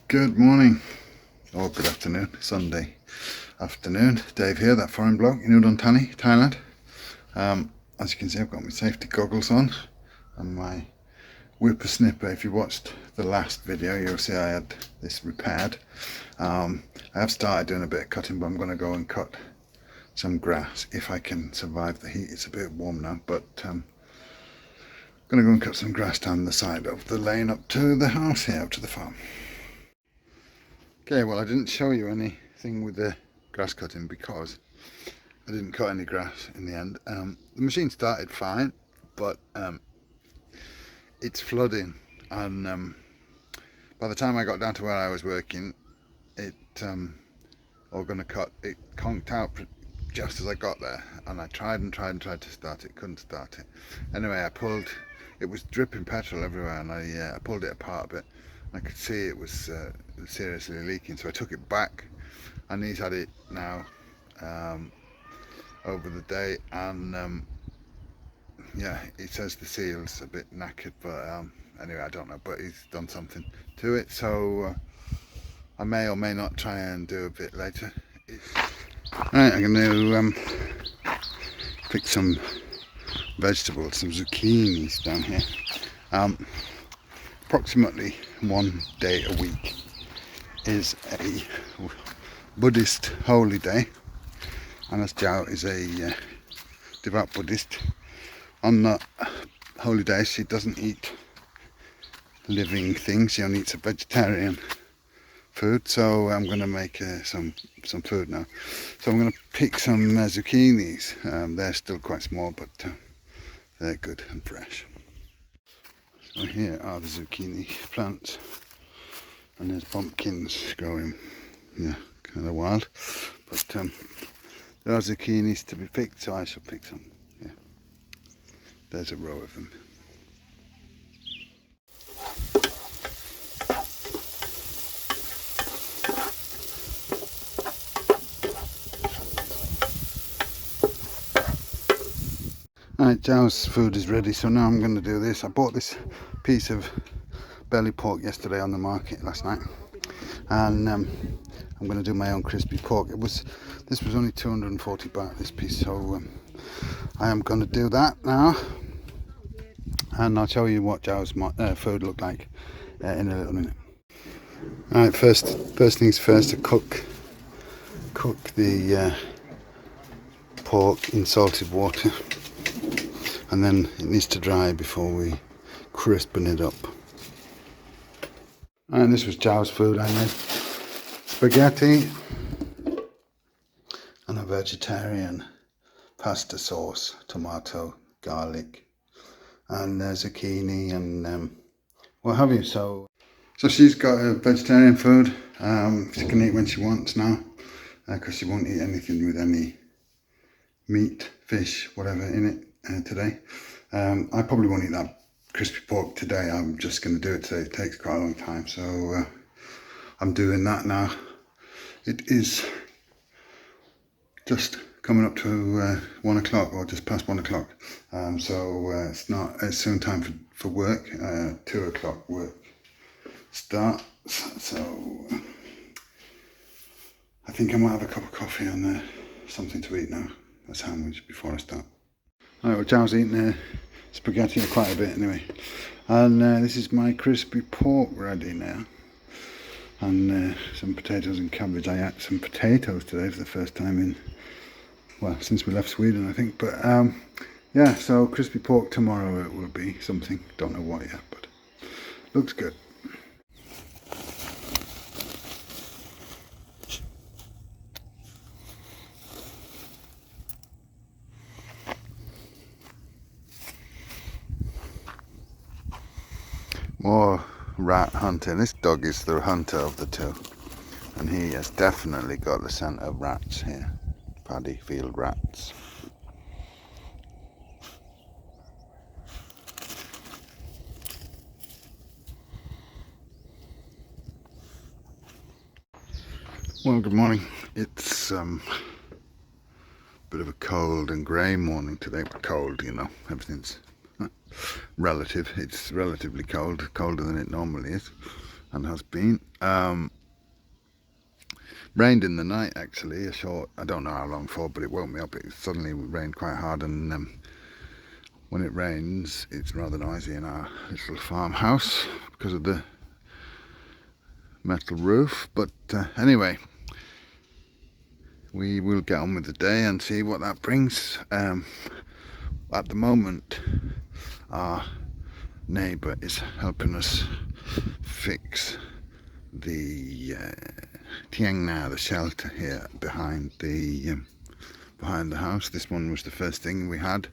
Good morning, or good afternoon, Sunday afternoon. Dave here, that foreign bloke in Udon Thani, Thailand. As you can see, I've got my safety goggles on and my Whipper Snipper. If you watched the last video, you'll see I had this repaired. I have started doing a bit of cutting, but I'm going to go and cut some grass if I can survive the heat. It's a bit warm now, but I'm going to go and cut some grass down the side of the lane up to the house here, up to the farm. Okay, well, I didn't show you anything with the grass cutting because I didn't cut any grass in the end. The machine started fine, but it's flooding, and by the time I got down to where I was working, it all going to cut, it conked out just as I got there, and I tried to start it, couldn't start it. Anyway, I pulled, it was dripping petrol everywhere, and I pulled it apart a bit. I could see it was seriously leaking, so I took it back, and he's had it now over the day, and yeah, he says the seal's a bit knackered, but anyway, I don't know, but he's done something to it, so I may or may not try and do a bit later. Right, I'm going to pick some vegetables, some zucchinis down here. Approximately one day a week is a Buddhist holy day, and as Jiao is a devout Buddhist, on that holy day she doesn't eat living things, she only eats a vegetarian food. So I'm going to make some food now. So I'm going to pick some zucchinis. They're still quite small, but they're good and fresh. So here are the zucchini plants, and there's pumpkins growing, yeah, kind of wild, but there are zucchinis to be picked, so I shall pick some. Yeah, there's a row of them. Alright, Jiao's food is ready, so now I'm going to do this. I bought this piece of belly pork yesterday on the market last night, and I'm going to do my own crispy pork. This was only 240 baht, this piece, so I am going to do that now, and I'll show you what Jiao's food looked like in a little minute. Alright, first things first, to cook the pork in salted water, and then it needs to dry before we crispen it up. And this was Jiao's food. I made spaghetti and a vegetarian pasta sauce, tomato, garlic, and zucchini, and what have you. So she's got a vegetarian food. She can eat when she wants now, because she won't eat anything with any meat, fish, whatever in it today. I probably won't eat that crispy pork today. I'm just going to do it today. It takes quite a long time, so I'm doing that now. It is just coming up to 1 o'clock, or just past 1 o'clock, so it's soon time for work. 2 o'clock work starts, so I think I might have a cup of coffee and something to eat now, a sandwich, before I start. Alright, well, Jiao's eating spaghetti quite a bit anyway, and this is my crispy pork ready now, and some potatoes and cabbage. I ate some potatoes today for the first time since we left Sweden, I think, but yeah, so crispy pork tomorrow it will be something, don't know what yet, but looks good. More rat hunting. This dog is the hunter of the two, and he has definitely got the scent of rats here. Paddy field rats. Well, good morning. It's bit of a cold and grey morning today, but cold, you know, everything's relative. It's relatively cold, colder than it normally is. and has been. Rained in the night actually, a short, I don't know how long for, but it woke me up. It suddenly rained quite hard, and when it rains it's rather noisy in our little farmhouse because of the metal roof. But anyway, we will get on with the day and see what that brings. At the moment our neighbour is helping us fix the Tiangna, the shelter here behind the house. This one was the first thing we had.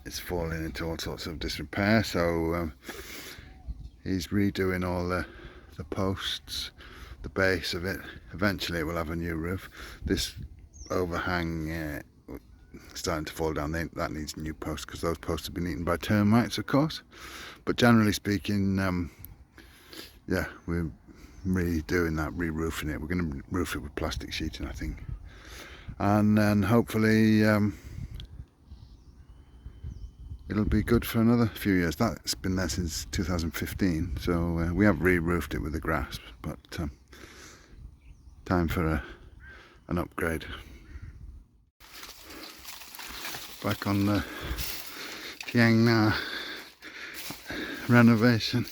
It's fallen into all sorts of disrepair, so he's redoing all the posts, the base of it. Eventually it will have a new roof. This overhang starting to fall down, that needs new posts, because those posts have been eaten by termites, of course. But generally speaking, yeah, we're redoing that, re-roofing it. We're going to roof it with plastic sheeting, I think, and then hopefully it'll be good for another few years. That's been there since 2015, so we have re-roofed it with the grass, but time for an upgrade. Back on the Tiangna renovation,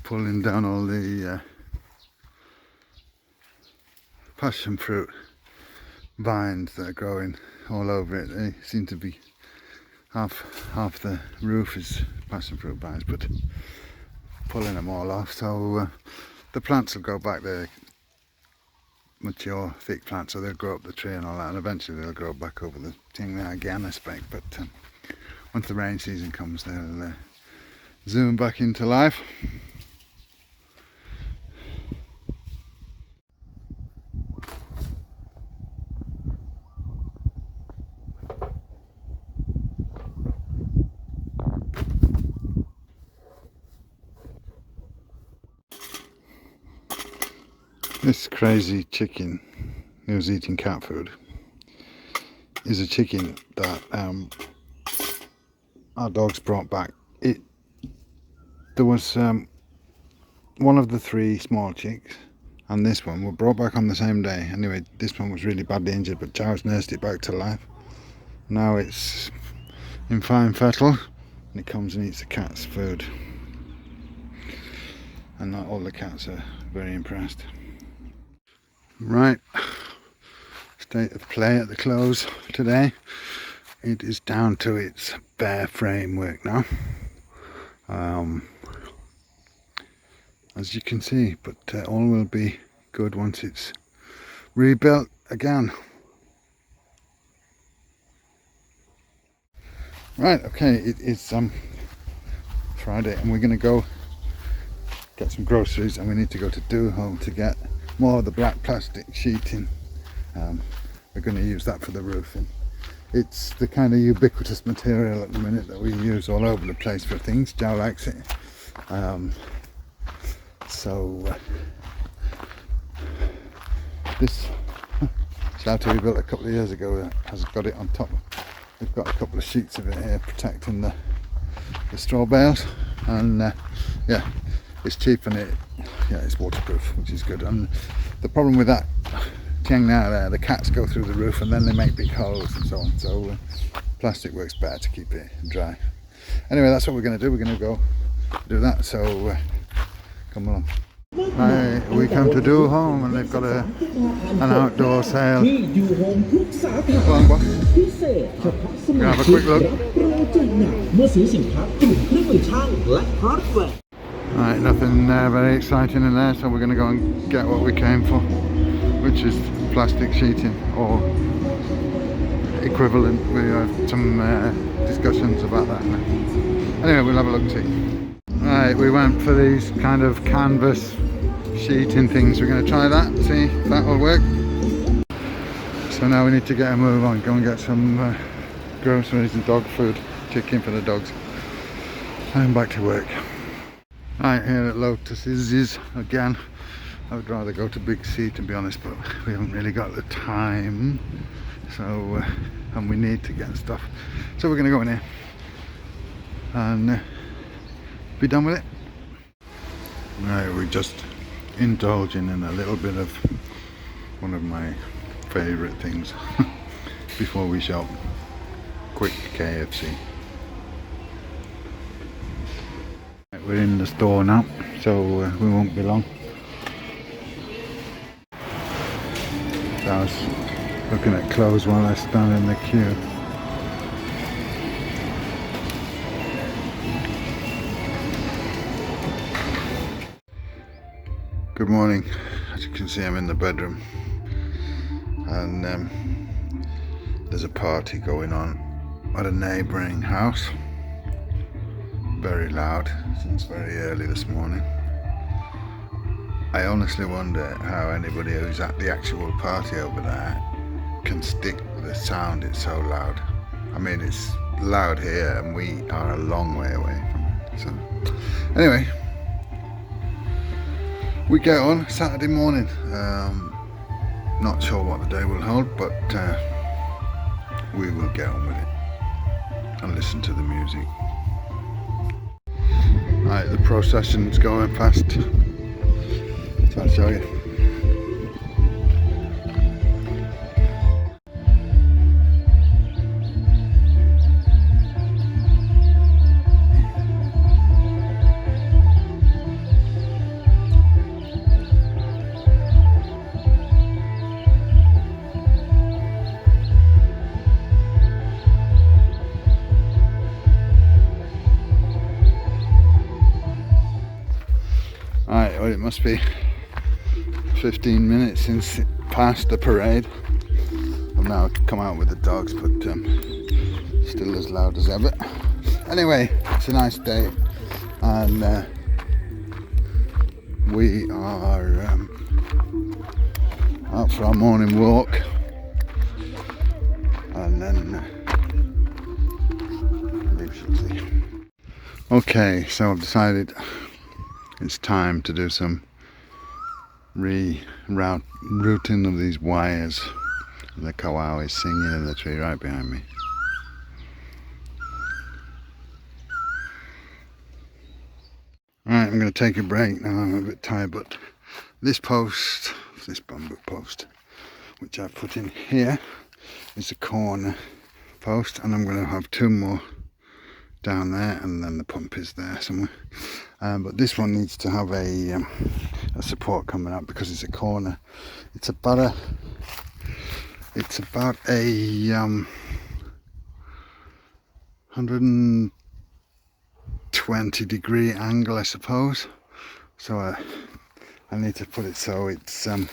pulling down all the passion fruit vines that are growing all over it. They seem to be half the roof is passion fruit vines, but pulling them all off, so the plants will go back there, mature thick plants, so they'll grow up the tree and all that, and eventually they'll grow back over the thing there again, I expect. But once the rain season comes, they'll zoom back into life. This crazy chicken who's eating cat food is a chicken that our dogs brought back. There was one of the 3 small chicks and this one were brought back on the same day. Anyway, this one was really badly injured, but Giles nursed it back to life. Now it's in fine fettle and it comes and eats the cat's food, and not all the cats are very impressed. Right, state of play at the close today. It is down to its bare framework now, as you can see, but all will be good once it's rebuilt again. Right, okay, it is Friday, and we're going to go get some groceries, and we need to go to Duho to get more of the black plastic sheeting. We're going to use that for the roofing. It's the kind of ubiquitous material at the minute that we use all over the place for things. Joe likes it. This shelter we built a couple of years ago has got it on top. We've got a couple of sheets of it here protecting the straw bales, and yeah, it's cheap and it's waterproof, which is good. And the problem with that Tiangna there, the cats go through the roof and then they make big holes and so on, so plastic works better to keep it dry. Anyway, that's what we're going to do. We're going to go do that, so come along. Right, we come to Do Home and they've got an outdoor sale. Come on, boss. We're gonna have a quick look. Right, nothing very exciting in there, so we're going to go and get what we came for, which is plastic sheeting or equivalent. We have some discussions about that now. Anyway, we'll have a look see. Right, we went for these kind of canvas sheeting things. We're going to try that, see if that will work. So now we need to get a move on, go and get some groceries and dog food, chicken for the dogs, and back to work. Right, here at Lotus's again. I would rather go to Big C, to be honest, but we haven't really got the time, so and we need to get stuff, so we're going to go in here and be done with it. Right, we're just indulging in a little bit of one of my favourite things before we shop. Quick KFC. Right, we're in the store now, so we won't be long. So I was looking at clothes while I stand in the queue. Good morning. As you can see, I'm in the bedroom, and there's a party going on at a neighbouring house. Very loud since very early this morning. I honestly wonder how anybody who's at the actual party over there can stick the sound. It's so loud. I mean, it's loud here and we are a long way away from it. So anyway, we get on Saturday morning. Not sure what the day will hold, but we will get on with it and listen to the music. Right, the procession's going fast, so I'll show you. Right, well, it must be 15 minutes since it passed the parade. I've now come out with the dogs, but still as loud as ever. Anyway, it's a nice day, and we are out for our morning walk, and then leave shortly. Okay, so I've decided it's time to do some routing of these wires. The cow is singing in the tree right behind me. Alright, I'm going to take a break now. I'm a bit tired, but this post, this bamboo post, which I've put in here, is a corner post, and I'm going to have two more down there, and then the pump is there somewhere. But this one needs to have a support coming up because it's a corner. It's about a 120 degree angle, I suppose. So I need to put it so it's the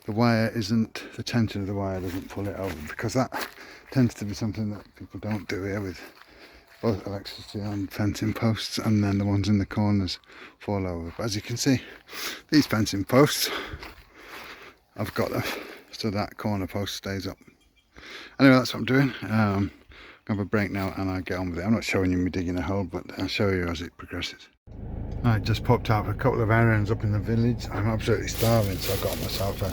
wire isn't, the tension of the wire doesn't pull it over, because that tends to be something that people don't do here with both electricity on fencing posts, and then the ones in the corners fall over. But as you can see, these fencing posts, I've got them so that corner post stays up. Anyway, that's what I'm doing. I'm going to have a break now and I'll get on with it. I'm not showing you me digging a hole, but I'll show you as it progresses. I just popped out for a couple of errands up in the village. I'm absolutely starving, so I got myself a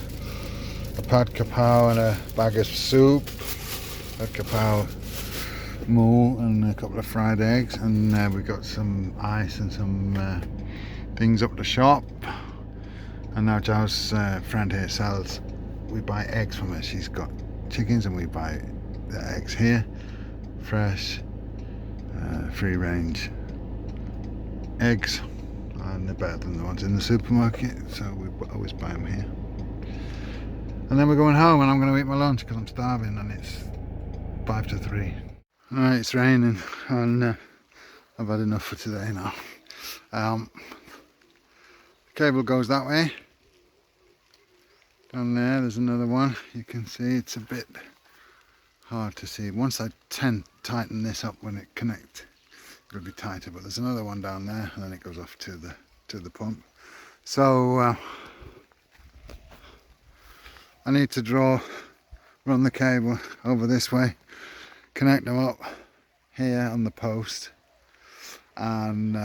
pad kapow and a bag of soup, a kapow mole and a couple of fried eggs, and we got some ice and some things up the shop. And now Joe's friend here sells, we buy eggs from her. She's got chickens and we buy the eggs here, fresh, free range eggs, and they're better than the ones in the supermarket, so we always buy them here. And then we're going home and I'm going to eat my lunch because I'm starving, and it's 5 to 3. Alright, it's raining and I've had enough for today now. The cable goes that way. Down there's another one. You can see it's a bit hard to see. Once I tighten this up when it connects, it'll be tighter, but there's another one down there, and then it goes off to the pump. So I need to run the cable over this way, connect them up here on the post, and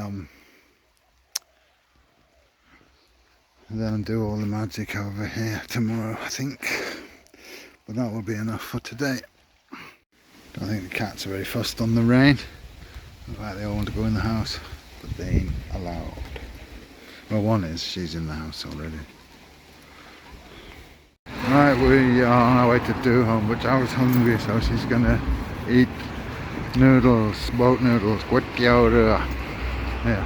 then do all the magic over here tomorrow, I think. But that will be enough for today. I think the cats are very fussed on the rain. Looks like they all want to go in the house, but they ain't allowed. Well, one is, she's in the house already. Right, we are on our way to do home, but I was hungry, so she's gonna eat noodles, boat noodles, yeah.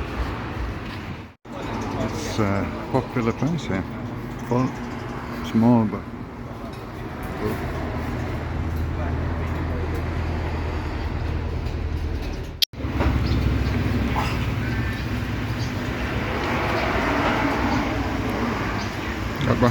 It's a popular place here. Fun, small, but good. Apa?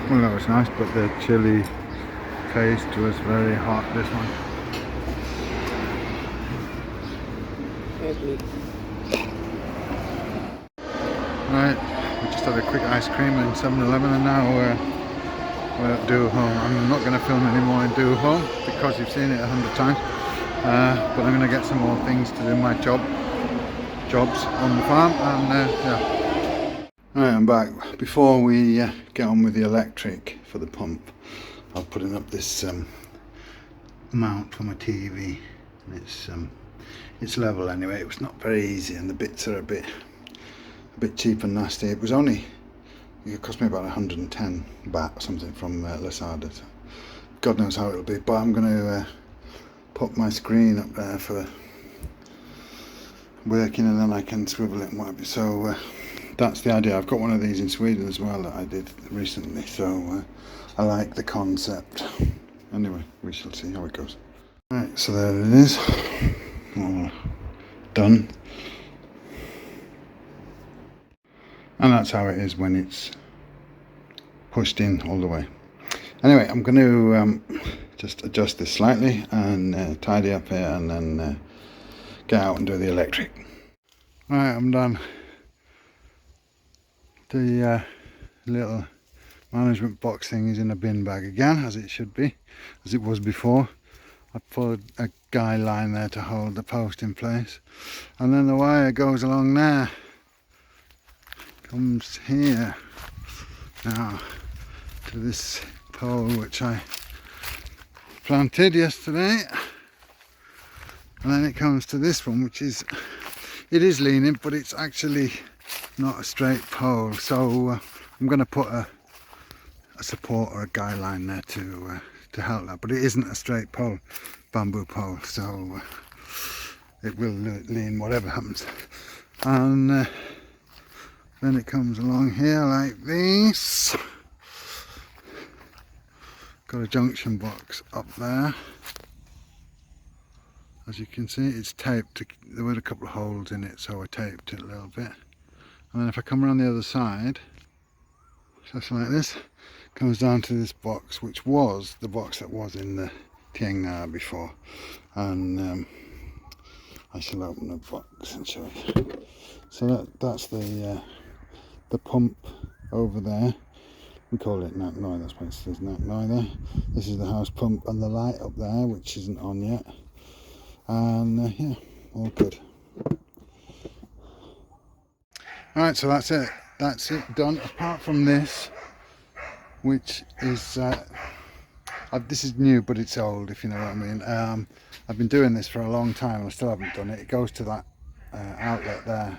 Well, that was nice, but the chili taste was very hot, this one. Right, we just had a quick ice cream in 7-Eleven and now we're at Do Home. I'm not going to film anymore in Do Home because you've seen it 100 times. But I'm going to get some more things to do my jobs on the farm, and yeah. Right, I'm back. Before we get on with the electric for the pump, I've put up this mount for my TV, and it's level anyway. It was not very easy, and the bits are a bit cheap and nasty. It cost me about 110 baht or something from Lazada. So God knows how it'll be, but I'm going to put my screen up there for working, and then I can swivel it and whatever. So that's the idea. I've got one of these in Sweden as well that I did recently, so I like the concept. Anyway, we shall see how it goes. Right, so there it is, all done. And that's how it is when it's pushed in all the way. Anyway, I'm going to just adjust this slightly and tidy up here, and then get out and do the electric. Right, I'm done. The little management box thing is in a bin bag again, as it should be, as it was before. I put a guy line there to hold the post in place, and then the wire goes along there, comes here now to this pole which I planted yesterday, and then it comes to this one, which is, it is leaning, but it's actually not a straight pole, so I'm going to put a support or a guy line there to help that, but it isn't a straight pole, bamboo pole, so it will lean whatever happens. And then it comes along here like this. Got a junction box up there. As you can see, it's taped. There were a couple of holes in it, so I taped it a little bit. And then if I come around the other side, just like this, comes down to this box, which was the box that was in the Tiang Na before. And I shall open the box and show you. So that's the pump over there. We call it Nat Noi, that's why it says Nat Noi there. This is the house pump, and the light up there, which isn't on yet. And yeah, all good. Alright, so that's it done, apart from this, which is this is new, but it's old, if you know what I mean. I've been doing this for a long time and I still haven't done it. It goes to that outlet there.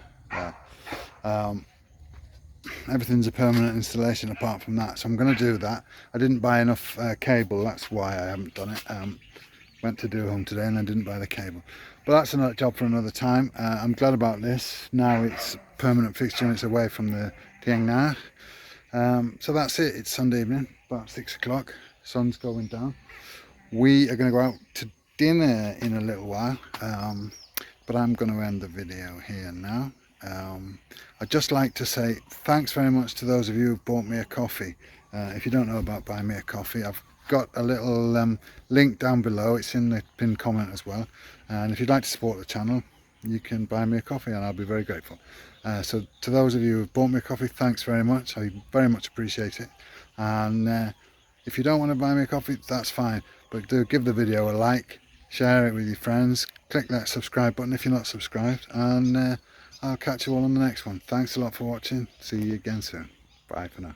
Everything's a permanent installation apart from that, so I'm going to do that. I didn't buy enough cable, that's why I haven't done it. Went to Do Home today and I didn't buy the cable, but that's another job for another time. I'm glad about this. Now it's a permanent fixture and it's away from the Tiang Na. So that's it. It's Sunday evening, about 6 o'clock. Sun's going down. We are going to go out to dinner in a little while, but I'm going to end the video here now. I'd just like to say thanks very much to those of you who bought me a coffee. If you don't know about buying me a coffee, I've got a little link down below. It's in the pinned comment as well, and if you'd like to support the channel, you can buy me a coffee and I'll be very grateful. So to those of you who've bought me a coffee, thanks very much. I very much appreciate it. And if you don't want to buy me a coffee, that's fine. But do give the video a like, share it with your friends, click that subscribe button if you're not subscribed, and I'll catch you all on the next one. Thanks a lot for watching. See you again soon. Bye for now.